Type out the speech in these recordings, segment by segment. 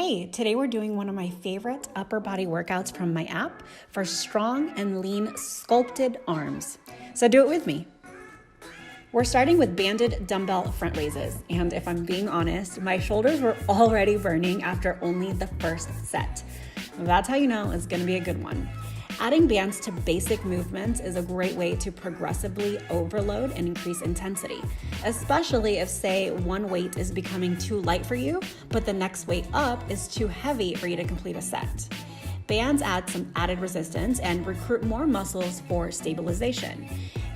Hey, today we're doing one of my favorite upper body workouts from my app for strong and lean sculpted arms. So do it with me. We're starting with banded dumbbell front raises, and if I'm being honest, my shoulders were already burning after only the first set. That's how you know it's going to be a good one. Adding bands to basic movements is a great way to progressively overload and increase intensity, especially if, say, one weight is becoming too light for you, but the next weight up is too heavy for you to complete a set. Bands add some added resistance and recruit more muscles for stabilization.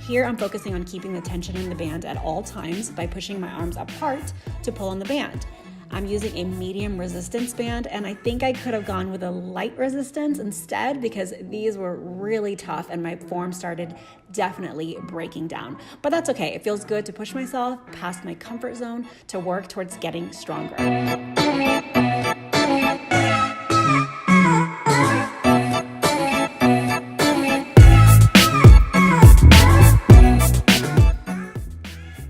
Here, I'm focusing on keeping the tension in the band at all times by pushing my arms apart to pull on the band. I'm using a medium resistance band, and I think I could have gone with a light resistance instead because these were really tough and my form started definitely breaking down. But that's okay. It feels good to push myself past my comfort zone to work towards getting stronger.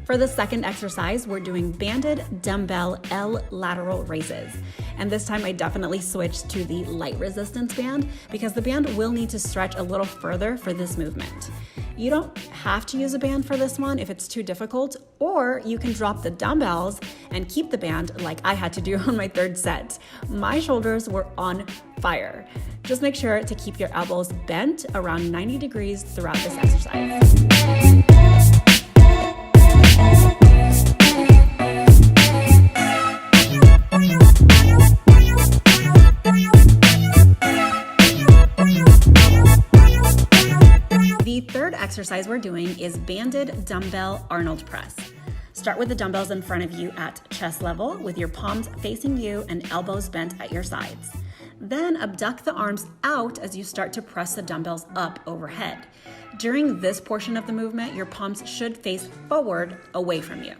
For the second exercise, we're doing banded dumbbell L lateral raises. And this time I definitely switched to the light resistance band because the band will need to stretch a little further for this movement. You don't have to use a band for this one if it's too difficult, or you can drop the dumbbells and keep the band like I had to do on my third set. My shoulders were on fire. Just make sure to keep your elbows bent around 90 degrees throughout this exercise. The third exercise we're doing is banded dumbbell Arnold press. Start with the dumbbells in front of you at chest level with your palms facing you and elbows bent at your sides. Then abduct the arms out as you start to press the dumbbells up overhead. During this portion of the movement, your palms should face forward away from you.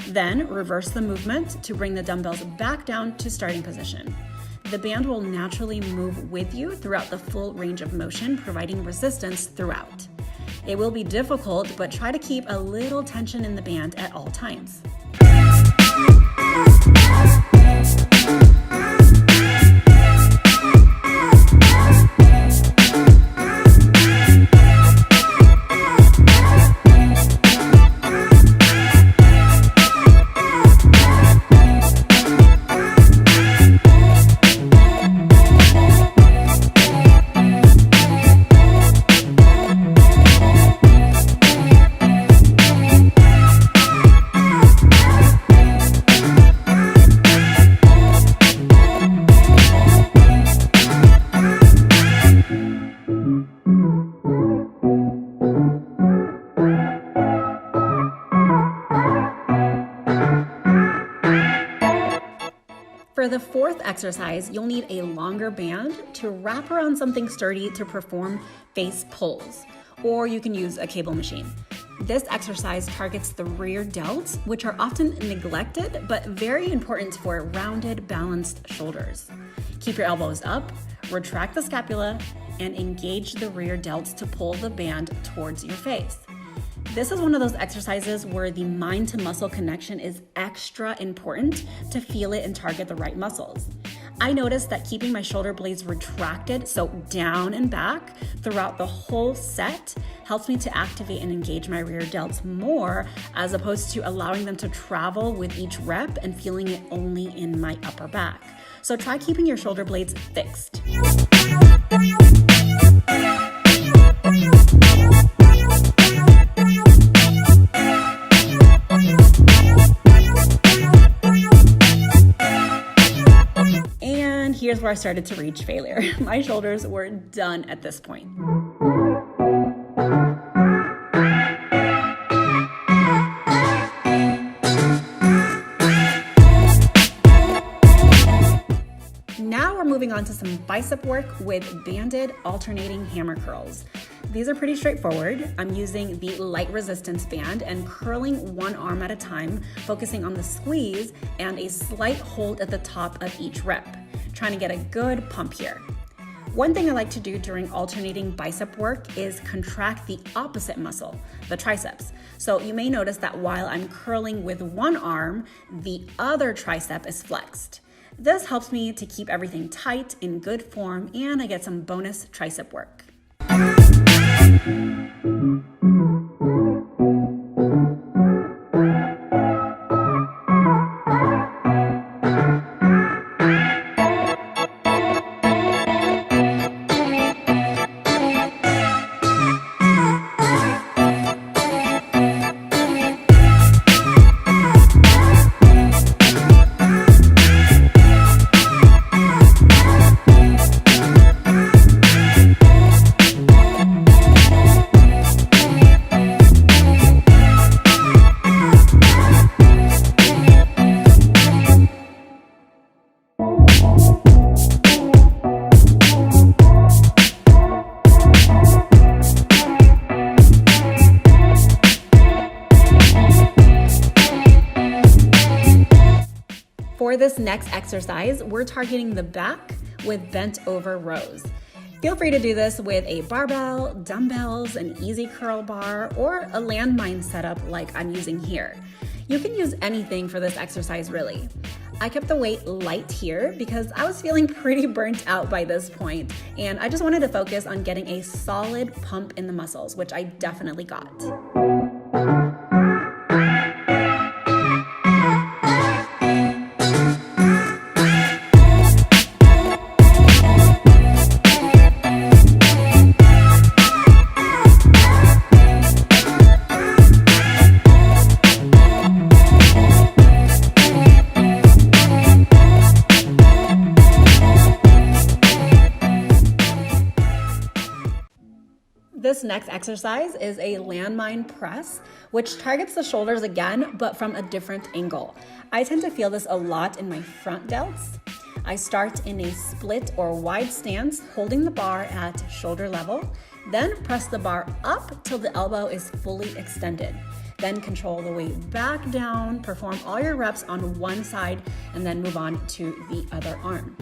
Then reverse the movement to bring the dumbbells back down to starting position. The band will naturally move with you throughout the full range of motion, providing resistance throughout. It will be difficult, but try to keep a little tension in the band at all times. For the fourth exercise, you'll need a longer band to wrap around something sturdy to perform face pulls, or you can use a cable machine. This exercise targets the rear delts, which are often neglected, but very important for rounded, balanced shoulders. Keep your elbows up, retract the scapula, and engage the rear delts to pull the band towards your face. This is one of those exercises where the mind to muscle connection is extra important to feel it and target the right muscles. I noticed that keeping my shoulder blades retracted, so down and back, throughout the whole set helps me to activate and engage my rear delts more, as opposed to allowing them to travel with each rep and feeling it only in my upper back. So try keeping your shoulder blades fixed. And here's where I started to reach failure. My shoulders were done at this point. Now we're moving on to some bicep work with banded alternating hammer curls. These are pretty straightforward. I'm using the light resistance band and curling one arm at a time, focusing on the squeeze and a slight hold at the top of each rep, trying to get a good pump here. One thing I like to do during alternating bicep work is contract the opposite muscle, the triceps. So you may notice that while I'm curling with one arm, the other tricep is flexed. This helps me to keep everything tight, in good form, and I get some bonus tricep work. For this next exercise, we're targeting the back with bent over rows. Feel free to do this with a barbell, dumbbells, an easy curl bar, or a landmine setup like I'm using here. You can use anything for this exercise really. I kept the weight light here because I was feeling pretty burnt out by this point, and I just wanted to focus on getting a solid pump in the muscles, which I definitely got. This next exercise is a landmine press, which targets the shoulders again, but from a different angle. I tend to feel this a lot in my front delts. I start in a split or wide stance, holding the bar at shoulder level, then press the bar up till the elbow is fully extended. Then control the weight back down, perform all your reps on one side, and then move on to the other arm.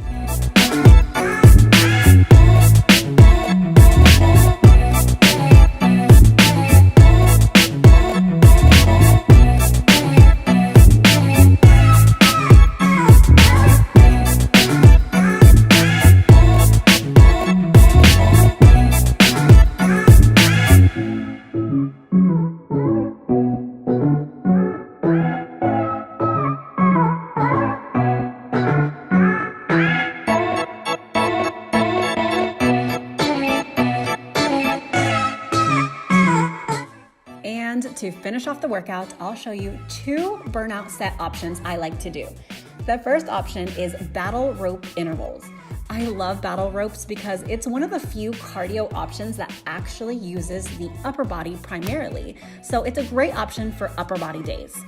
And to finish off the workout, I'll show you 2 burnout set options I like to do. The first option is battle rope intervals. I love battle ropes because it's one of the few cardio options that actually uses the upper body primarily, so it's a great option for upper body days.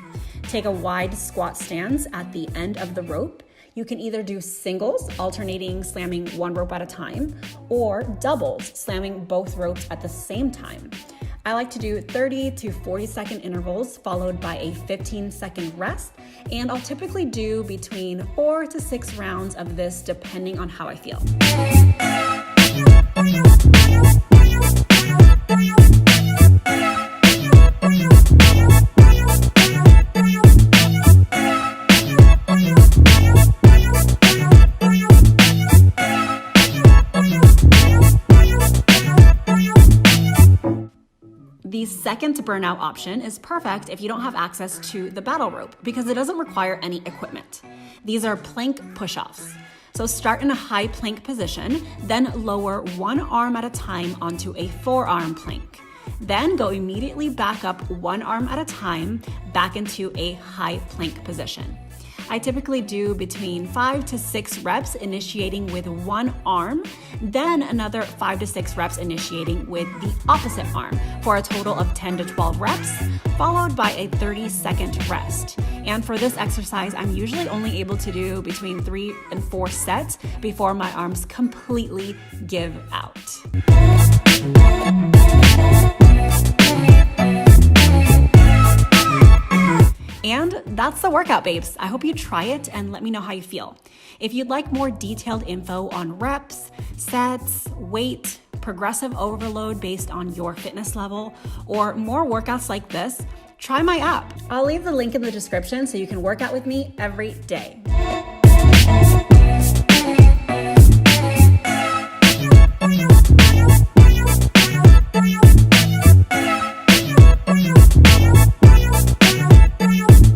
Take a wide squat stance at the end of the rope. You can either do singles, alternating slamming one rope at a time, or doubles, slamming both ropes at the same time. I like to do 30 to 40 second intervals followed by a 15-second rest, and I'll typically do between 4 to 6 rounds of this depending on how I feel. The second burnout option is perfect if you don't have access to the battle rope because it doesn't require any equipment. These are plank push-offs. So start in a high plank position, then lower one arm at a time onto a forearm plank. Then go immediately back up one arm at a time back into a high plank position. I typically do between 5 to 6 reps initiating with one arm, then another 5 to 6 reps initiating with the opposite arm for a total of 10 to 12 reps, followed by a 30-second rest. And for this exercise, I'm usually only able to do between 3 and 4 sets before my arms completely give out. And that's the workout, babes. I hope you try it and let me know how you feel. If you'd like more detailed info on reps, sets, weight, progressive overload based on your fitness level, or more workouts like this, try my app. I'll leave the link in the description so you can work out with me every day.